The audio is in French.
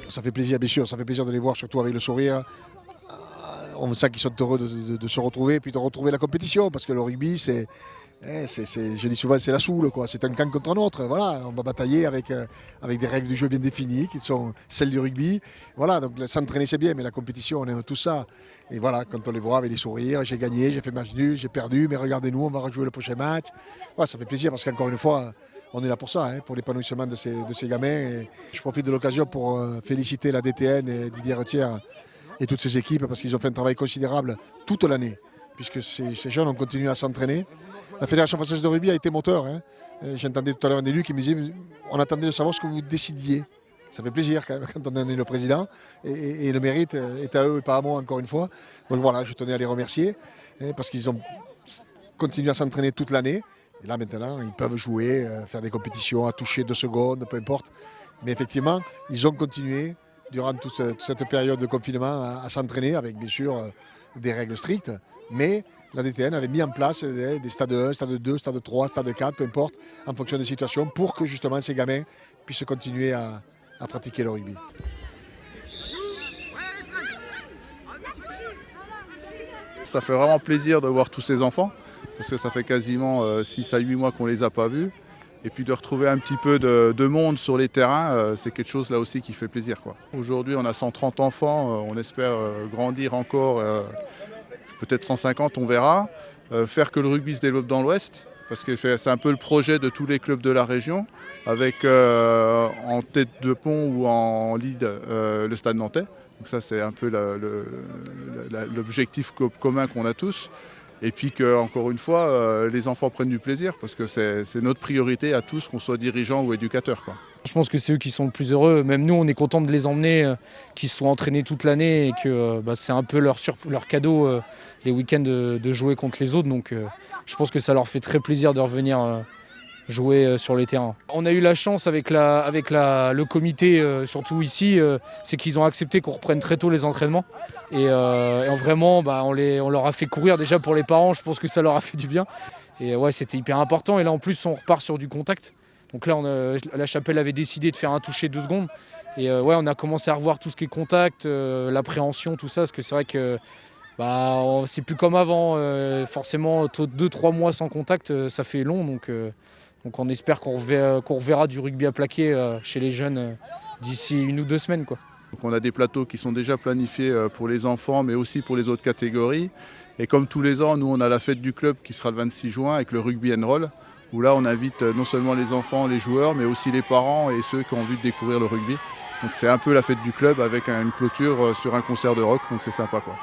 Ça fait plaisir, bien sûr, ça fait plaisir de les voir, surtout avec le sourire. On sent qu'ils sont heureux de se retrouver et puis de retrouver la compétition, parce que le rugby, je dis souvent, c'est la soule, quoi. C'est un camp contre un autre. Voilà, on va batailler avec des règles du jeu bien définies, qui sont celles du rugby. Voilà, donc s'entraîner c'est bien, mais la compétition, on aime tout ça. Et voilà, quand on les voit avec des sourires, j'ai gagné, j'ai fait match nul, j'ai perdu, mais regardez-nous, on va rejouer le prochain match. Voilà, ça fait plaisir parce qu'encore une fois, on est là pour ça, hein, pour l'épanouissement de ces gamins. Et je profite de l'occasion pour féliciter la DTN et Didier Retière et toutes ces équipes parce qu'ils ont fait un travail considérable toute l'année, puisque ces jeunes ont continué à s'entraîner. La Fédération française de rugby a été moteur. Hein. J'entendais tout à l'heure un élu qui me disait on attendait de savoir ce que vous décidiez. Ça fait plaisir quand on en est le président. Et le mérite est à eux et pas à moi, encore une fois. Donc voilà, je tenais à les remercier parce qu'ils ont continué à s'entraîner toute l'année. Et là maintenant, ils peuvent jouer, faire des compétitions, à toucher 2 secondes, peu importe. Mais effectivement, ils ont continué durant toute cette période de confinement à s'entraîner avec bien sûr des règles strictes. Mais la DTN avait mis en place des stades 1, stade 2, stade 3, stade 4, peu importe, en fonction des situations, pour que justement ces gamins puissent continuer à pratiquer le rugby. Ça fait vraiment plaisir de voir tous ces enfants, parce que ça fait quasiment 6 à 8 mois qu'on ne les a pas vus. Et puis de retrouver un petit peu de monde sur les terrains, c'est quelque chose là aussi qui fait plaisir, quoi. Aujourd'hui, on a 130 enfants, on espère grandir encore, peut-être 150, on verra. Faire que le rugby se développe dans l'Ouest, parce que c'est un peu le projet de tous les clubs de la région, avec en tête de pont ou en lead le Stade Nantais. Donc ça, c'est un peu l'objectif commun qu'on a tous. Et puis qu'encore une fois, les enfants prennent du plaisir, parce que c'est notre priorité à tous, qu'on soit dirigeants ou éducateurs, quoi. Je pense que c'est eux qui sont le plus heureux. Même nous, on est contents de les emmener, qu'ils se soient entraînés toute l'année et que c'est un peu leur cadeau les week-ends de jouer contre les autres. Donc je pense que ça leur fait très plaisir de revenir jouer sur les terrains. On a eu la chance avec le comité, surtout ici, c'est qu'ils ont accepté qu'on reprenne très tôt les entraînements. Et vraiment, on leur a fait courir déjà pour les parents, je pense que ça leur a fait du bien. Et ouais, c'était hyper important. Et là, en plus, on repart sur du contact. Donc là, la Chapelle avait décidé de faire un toucher 2 secondes. Et ouais, on a commencé à revoir tout ce qui est contact, l'appréhension, tout ça, parce que c'est vrai que c'est plus comme avant. Forcément, 2-3 mois sans contact, ça fait long. Donc on espère qu'on reverra du rugby à plaquer chez les jeunes d'ici 1 ou 2 semaines, quoi. Donc on a des plateaux qui sont déjà planifiés pour les enfants, mais aussi pour les autres catégories. Et comme tous les ans, nous, on a la fête du club qui sera le 26 juin avec le rugby and roll, où là, on invite non seulement les enfants, les joueurs, mais aussi les parents et ceux qui ont envie de découvrir le rugby. Donc c'est un peu la fête du club avec une clôture sur un concert de rock, donc c'est sympa, quoi.